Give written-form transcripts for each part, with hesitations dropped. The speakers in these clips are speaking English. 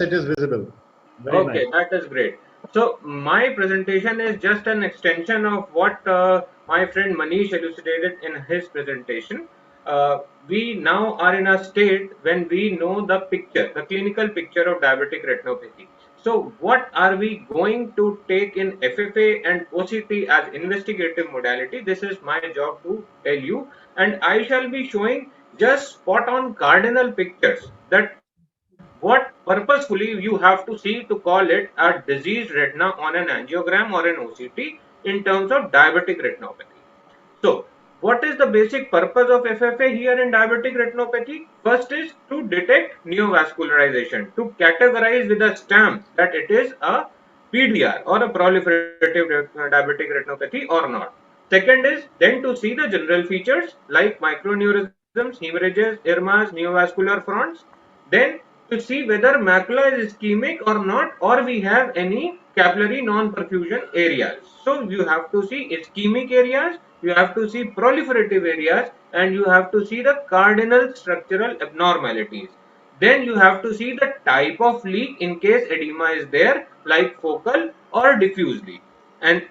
it is visible. Very nice. Okay, that is great. So my presentation is just an extension of what my friend Manish elucidated in his presentation. We now are in a state when we know the picture, the clinical picture of diabetic retinopathy. So what are we going to take in FFA and OCT as investigative modality? This is my job to tell you, and I shall be showing just spot on cardinal pictures that what purposefully you have to see to call it a diseased retina on an angiogram or an OCT in terms of diabetic retinopathy. So, what is the basic purpose of FFA here in diabetic retinopathy? First is to detect neovascularization, to categorize with a stamp that it is a PDR or a proliferative diabetic retinopathy or not. Second is then to see the general features like microaneurysms, hemorrhages, erymas, neovascular fronts. Then to see whether macula is ischemic or not, or we have any capillary non-perfusion areas. So you have to see ischemic areas, you have to see proliferative areas, and you have to see the cardinal structural abnormalities. Then you have to see the type of leak in case edema is there, like focal or diffuse leak. And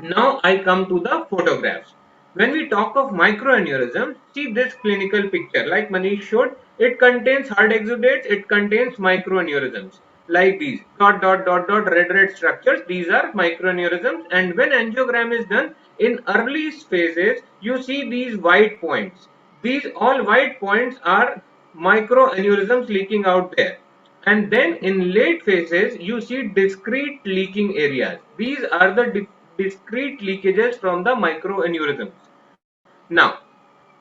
now I come to the photographs. When we talk of microaneurysm, see this clinical picture. Like Manish showed, it contains hard exudates, it contains microaneurysms like these dot dot dot dot red structures. These are microaneurysms, and when angiogram is done in early phases, you see these white points. These all white points are microaneurysms leaking out there. And then in late phases, you see discrete leaking areas. These are the discrete leakages from the microaneurysms. Now,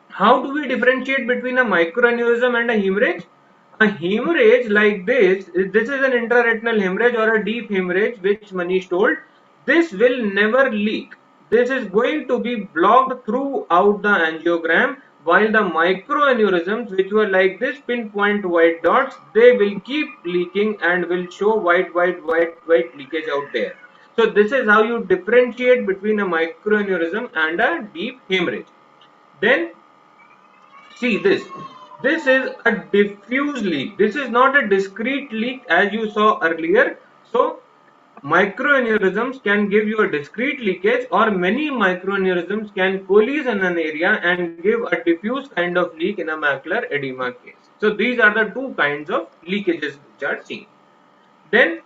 how do we differentiate between a microaneurysm and a hemorrhage? A hemorrhage like this is an intraretinal hemorrhage or a deep hemorrhage, which Manish told. This will never leak. This is going to be blocked throughout the angiogram, while the microaneurysms, which were like this pinpoint white dots, they will keep leaking and will show white leakage out there. So this is how you differentiate between a microaneurysm and a deep hemorrhage. Then see this. This is a diffuse leak. This is not a discrete leak as you saw earlier. So microaneurysms can give you a discrete leakage, or many microaneurysms can coalesce in an area and give a diffuse kind of leak in a macular edema case. So these are the two kinds of leakages which are seen. Then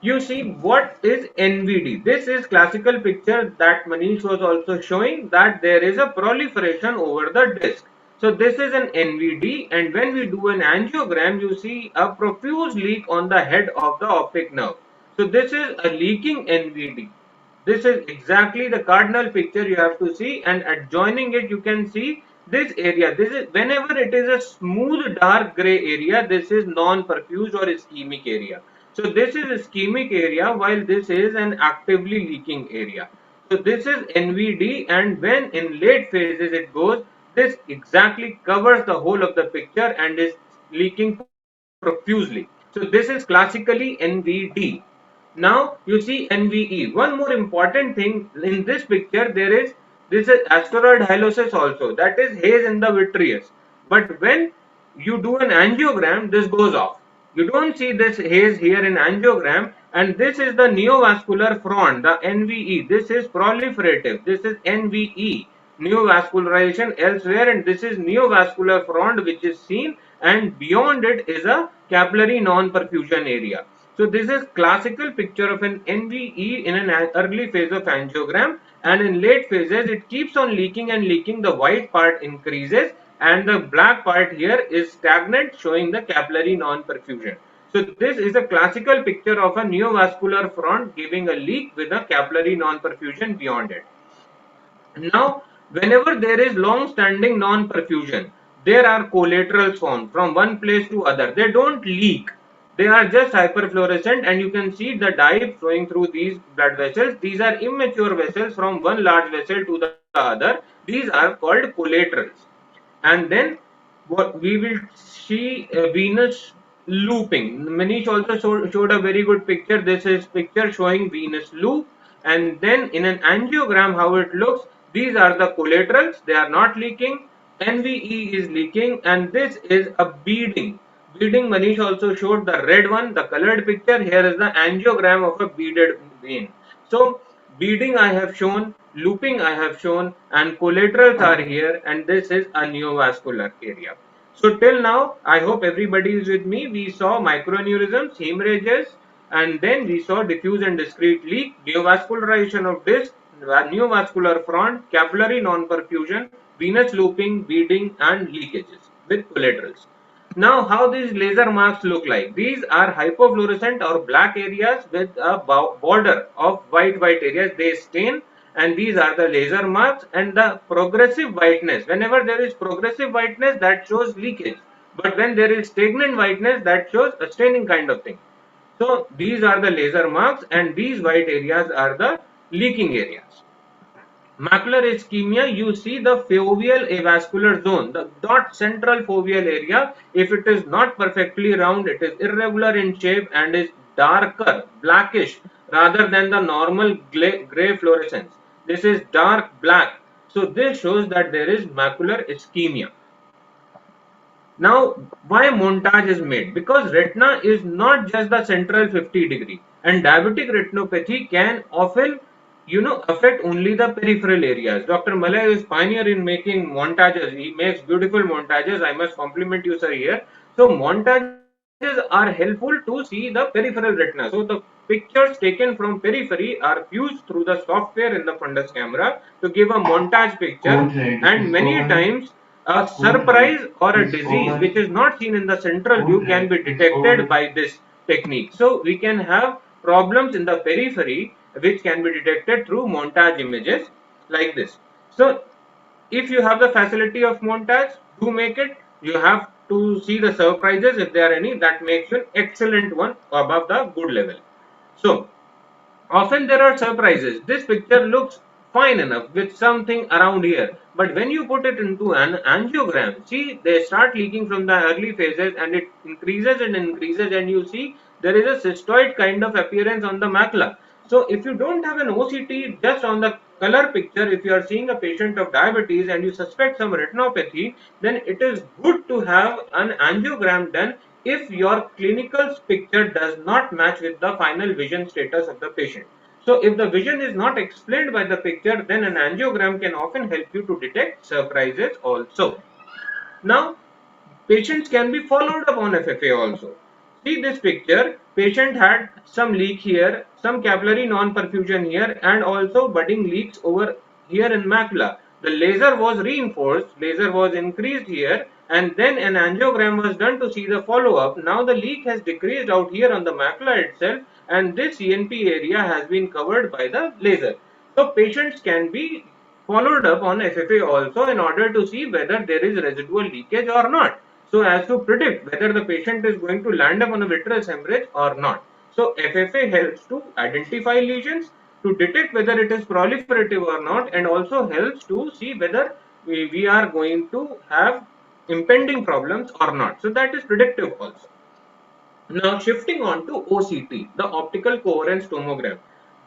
you see what is NVD. This is classical picture that Manish was also showing, that there is a proliferation over the disc. So this is an NVD, and when we do an angiogram, you see a profuse leak on the head of the optic nerve. So this is a leaking NVD. This is exactly the cardinal picture you have to see, and adjoining it you can see this area. This is whenever it is a smooth dark gray area, this is non-perfused or ischemic area. So this is ischemic area, while this is an actively leaking area. So this is NVD, and when in late phases it goes, this exactly covers the whole of the picture and is leaking profusely. So this is classically NVD. Now you see NVE. One more important thing in this picture, there is this is asteroid hyalosis also, that is haze in the vitreous. But when you do an angiogram, this goes off. You don't see this haze here in angiogram, and this is the neovascular front, the NVE. This is proliferative. This is NVE, neovascularization elsewhere, and this is neovascular front which is seen, and beyond it is a capillary non-perfusion area. So this is classical picture of an NVE in an early phase of angiogram, and in late phases it keeps on leaking and leaking. The white part increases and the black part here is stagnant, showing the capillary non-perfusion. So this is a classical picture of a neovascular front giving a leak with a capillary non-perfusion beyond it. Now, whenever there is long-standing non-perfusion, there are collaterals formed from one place to other. They don't leak. They are just hyperfluorescent, and you can see the dye flowing through these blood vessels. These are immature vessels from one large vessel to the other. These are called collaterals. And then what we will see venous looping. Manish also showed a very good picture. This is picture showing venous loop, and then in an angiogram how it looks, these are the collaterals, they are not leaking. NVE is leaking, and this is a beading. Beading, Manish also showed the red one, the colored picture. Here is the angiogram of a beaded vein. So beading I have shown, looping I have shown, and collaterals are here, and this is a neovascular area. So till now, I hope everybody is with me. We saw microaneurysms, hemorrhages, and then we saw diffuse and discrete leak, neovascularization of disc, neovascular front, capillary non-perfusion, venous looping, beading, and leakages with collaterals. Now, how these laser marks look like? These are hypofluorescent or black areas with a border of white areas. They stain, and these are the laser marks. And the progressive whiteness, whenever there is progressive whiteness, that shows leakage. But when there is stagnant whiteness, that shows a staining kind of thing. So these are the laser marks, and these white areas are the leaking areas. Macular ischemia, you see the foveal avascular zone, the dot central foveal area. If it is not perfectly round, it is irregular in shape and is darker, blackish, rather than the normal gray fluorescence. This is dark black. So this shows that there is macular ischemia. Now, why montage is made? Because retina is not just the central 50-degree, and diabetic retinopathy can often, affect only the peripheral areas. Dr. Malay is pioneer in making montages. He makes beautiful montages. I must compliment you, sir, here. So, montages are helpful to see the peripheral retina. So, the pictures taken from periphery are fused through the software in the fundus camera to give a montage picture, and many times a surprise or a disease which is not seen in the central view can be detected by this technique. So we can have problems in the periphery which can be detected through montage images like this. So if you have the facility of montage, do make it. You have to see the surprises if there are any. That makes you an excellent one above the good level. So often there are surprises. This picture looks fine enough with something around here, but when you put it into an angiogram, see, they start leaking from the early phases and it increases and increases, and you see there is a cystoid kind of appearance on the macula. So if you don't have an OCT just on the color picture, if you are seeing a patient of diabetes and you suspect some retinopathy, then it is good to have an angiogram done if your clinical picture does not match with the final vision status of the patient. So if the vision is not explained by the picture, then an angiogram can often help you to detect surprises also. Now, patients can be followed up on FFA also. See this picture, patient had some leak here, some capillary non-perfusion here, and also budding leaks over here in macula. The laser was reinforced, laser was increased here, and then an angiogram was done to see the follow-up. Now the leak has decreased out here on the macula itself, and this CNP area has been covered by the laser. So patients can be followed up on FFA also in order to see whether there is residual leakage or not, so as to predict whether the patient is going to land up on a vitreous hemorrhage or not. So FFA helps to identify lesions, to detect whether it is proliferative or not, and also helps to see whether we are going to have impending problems or not. So that is predictive also. Now shifting on to OCT, the optical coherence tomogram.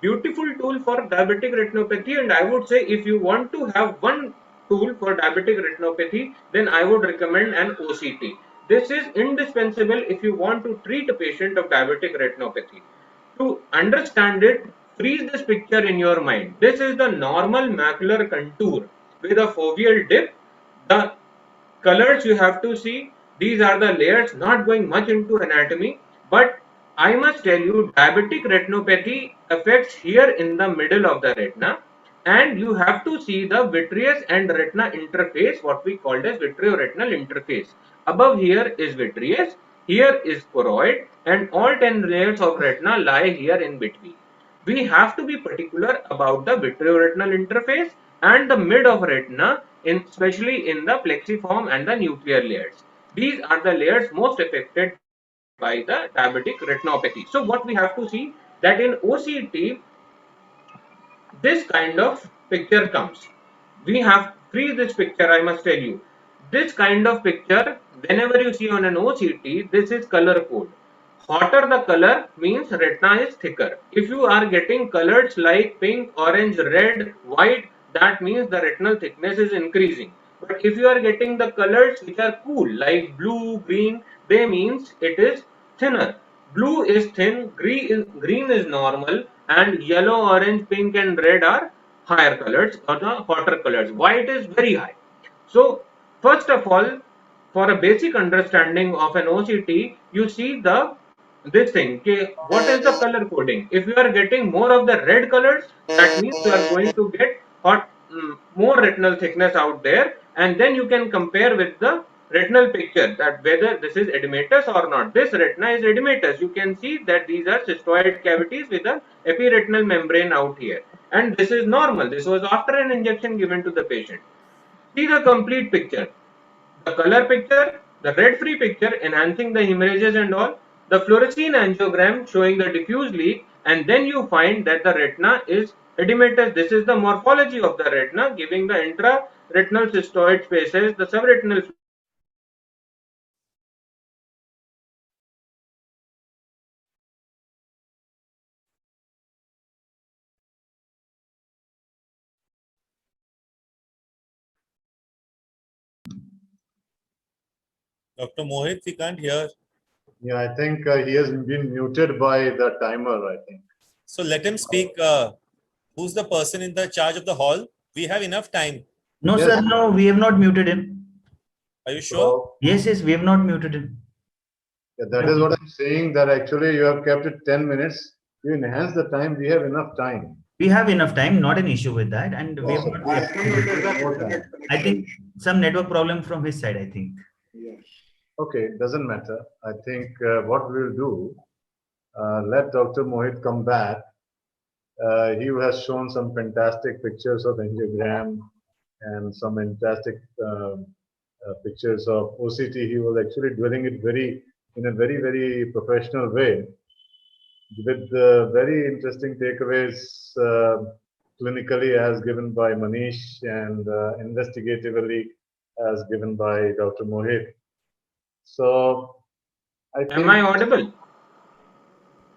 Beautiful tool for diabetic retinopathy, and I would say if you want to have one tool for diabetic retinopathy, then I would recommend an OCT. This is indispensable if you want to treat a patient of diabetic retinopathy. To understand it, freeze this picture in your mind. This is the normal macular contour with a foveal dip. The colors you have to see, these are the layers, not going much into anatomy, but I must tell you diabetic retinopathy affects here in the middle of the retina, and you have to see the vitreous and retina interface, what we called as vitreoretinal interface. Above here is vitreous, here is choroid, and all 10 layers of retina lie here in between. We have to be particular about the vitreoretinal interface and the mid of retina, especially in the plexiform and the nuclear layers. These are the layers most affected by the diabetic retinopathy. So what we have to see, that in OCT this kind of picture comes. We have freeze this picture, I must tell you. This kind of picture, whenever you see on an OCT, this is color code. Hotter the color means retina is thicker. If you are getting colors like pink, orange, red, white, that means the retinal thickness is increasing. But if you are getting the colors which are cool like blue, green, they means it is thinner. Blue is thin, green is normal, and yellow, orange, pink, and red are higher colors or the hotter colors. White is very high. So first of all, for a basic understanding of an OCT, you see the this thing. Okay, what is the color coding? If you are getting more of the red colors, that means you are going to get more retinal thickness out there, and then you can compare with the retinal picture that whether this is edematous or not. This retina is edematous. You can see that these are cystoid cavities with a epiretinal membrane out here, and this is normal. This was after an injection given to the patient. See the complete picture, the color picture, the red free picture enhancing the hemorrhages and all, the fluorescein angiogram showing the diffuse leak, and then you find that the retina is edematous. This is the morphology of the retina, giving the intraretinal cystoid spaces, the subretinal. Dr. Mohit, we can't hear. Yeah, I think he has been muted by the timer, I think. So let him speak. Who's the person in the charge of the hall? We have enough time. No, Yes. sir, no, we have not muted him. Are you sure? So, Yes, yes, we have not muted him. yeah, that is what I'm saying, that actually you have kept it 10 minutes. You enhance the time, we have enough time. We have enough time, not an issue with that. And we have not kept More time. I think some network problem from his side, I think. Okay, doesn't matter. I think what we'll do, let Dr. Mohit come back. He has shown some fantastic pictures of angiogram and some fantastic pictures of OCT. He was actually doing it in a very professional way, with very interesting takeaways clinically as given by Manish and investigatively as given by Dr. Mohit. So I think, Am I audible?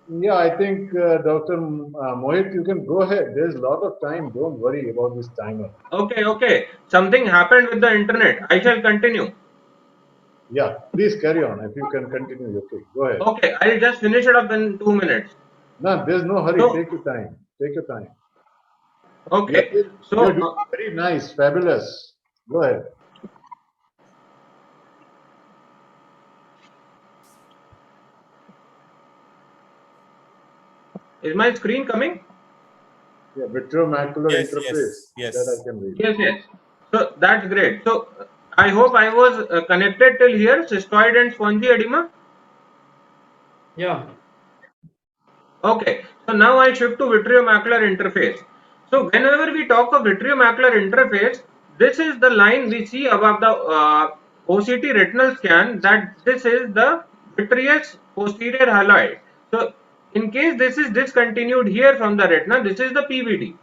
yeah, I think Dr. Mohit, you can go ahead. There's a lot of time. Don't worry about this timer. Okay, okay. Something happened with the internet. I shall continue. Yeah, please carry on. If you can continue, okay, go ahead. Okay, I'll just finish it up in 2 minutes. No, there's no hurry. So- Take your time. Take your time. Okay, You're so doing very nice, fabulous. Go ahead. is my screen coming? Yeah, vitreomacular Yes, interface. yes. That I can read. Yes, yes. So that's great. So I hope I was connected till here, cystoid and spongy edema. Yeah. Okay, so now I shift to vitreomacular interface. So whenever we talk of vitreomacular interface, this is the line we see above the OCT retinal scan, that this is the vitreous posterior haloid. So in case this is discontinued here from the retina, this is the PVD,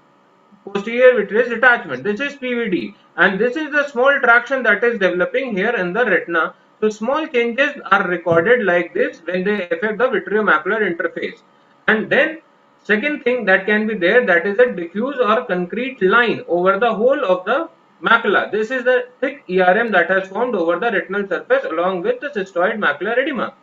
posterior vitreous detachment. This is PVD, and this is the small traction that is developing here in the retina. So small changes are recorded like this when they affect the vitreomacular interface. And then second thing that can be there, that is a diffuse or concrete line over the whole of the macula. This is the thick ERM that has formed over the retinal surface along with the cystoid macular edema.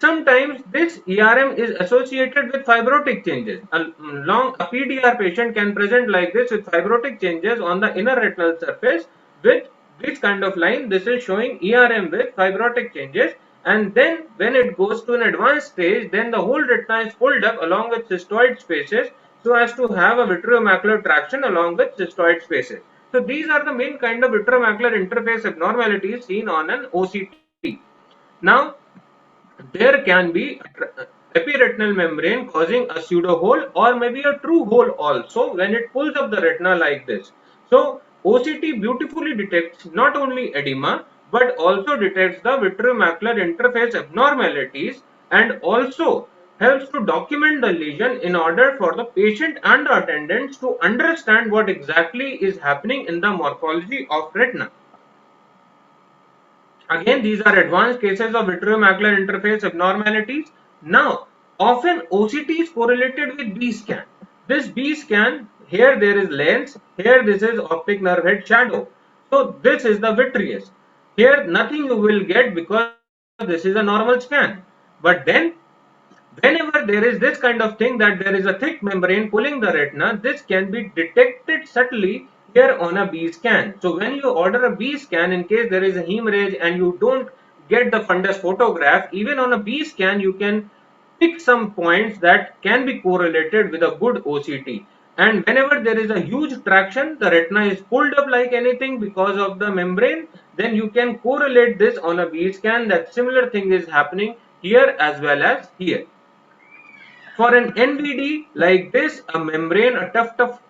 Sometimes this ERM is associated with fibrotic changes. A PDR patient can present like this with fibrotic changes on the inner retinal surface with this kind of line. This is showing ERM with fibrotic changes, and then when it goes to an advanced stage, then the whole retina is pulled up along with cystoid spaces so as to have a vitreomacular traction along with cystoid spaces. So these are the main kind of vitreomacular interface abnormalities seen on an OCT. Now there can be epiretinal membrane causing a pseudo hole or maybe a true hole also when it pulls up the retina like this. So OCT beautifully detects not only edema but also detects the vitreomacular interface abnormalities, and also helps to document the lesion in order for the patient and the attendants to understand what exactly is happening in the morphology of retina. Again, these are advanced cases of vitreomacular interface abnormalities. Now, often OCT is correlated with B scan. This B scan, here there is lens, here this is optic nerve head shadow. So this is the vitreous. Here nothing you will get because this is a normal scan. But then whenever there is this kind of thing that there is a thick membrane pulling the retina, this can be detected subtly here on a B scan. So when you order a B scan, in case there is a hemorrhage and you don't get the fundus photograph, even on a B scan you can pick some points that can be correlated with a good OCT. And whenever there is a huge traction, the retina is pulled up like anything because of the membrane, then you can correlate this on a B scan that similar thing is happening here as well as here. For an NVD like this, a membrane, a tuft of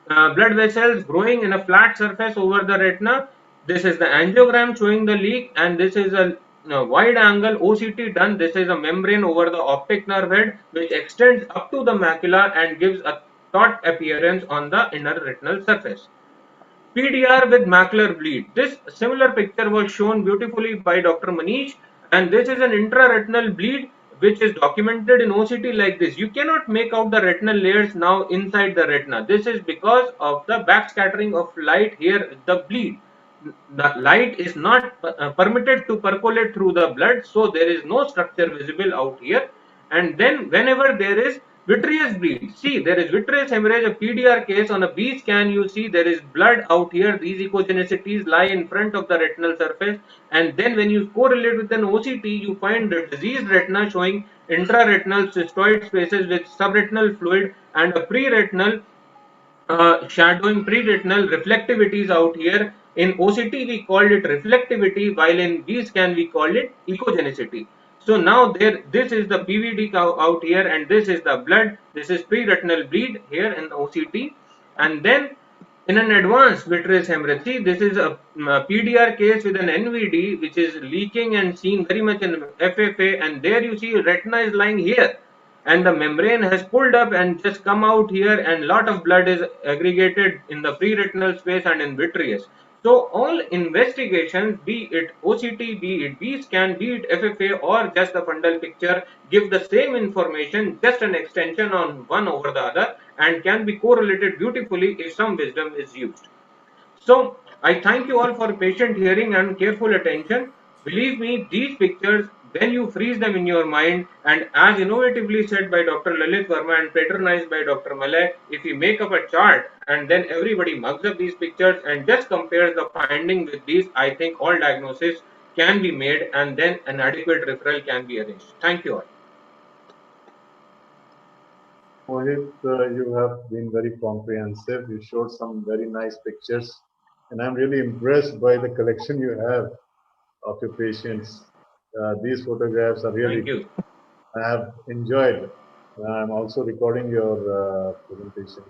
blood vessels growing in a flat surface over the retina. This is the angiogram showing the leak, and this is a wide angle OCT done. This is a membrane over the optic nerve head which extends up to the macula and gives a taut appearance on the inner retinal surface. PDR with macular bleed. This similar picture was shown beautifully by Dr. Manish, and this is an intraretinal bleed which is documented in OCT like this. You cannot make out the retinal layers now inside the retina. This is because of the backscattering of light here with the bleed. The light is not permitted to percolate through the blood, so there is no structure visible out here. And then whenever there is vitreous bleed, see there is vitreous hemorrhage, a PDR case on a B scan, you see there is blood out here. These echogenicities lie in front of the retinal surface, and then when you correlate with an OCT, you find the diseased retina showing intraretinal cystoid spaces with subretinal fluid and a preretinal shadowing pre-retinal reflectivities out here. In OCT we called it reflectivity, while in B scan we called it echogenicity. So now this is the PVD out here, and this is the blood. This is pre-retinal bleed here in OCT, and then in an advanced vitreous hemorrhage, see this is a PDR case with an NVD which is leaking and seen very much in FFA, and there you see retina is lying here and the membrane has pulled up and just come out here, and lot of blood is aggregated in the pre-retinal space and in vitreous. So all investigations, be it OCT, be it B scan, be it FFA or just the fundal picture, give the same information, just an extension on one over the other, and can be correlated beautifully if some wisdom is used. So I thank you all for patient hearing and careful attention. Believe me, these pictures, when you freeze them in your mind, and as innovatively said by Dr. Lalit Verma and patronized by Dr. Malay, if you make up a chart and then everybody mugs up these pictures and just compares the finding with these, I think all diagnosis can be made and then an adequate referral can be arranged. Thank you all. Mohit, you have been very comprehensive. You showed some very nice pictures, and I'm really impressed by the collection you have of your patients. These photographs are really, Thank you. I have enjoyed. I'm also recording your presentation.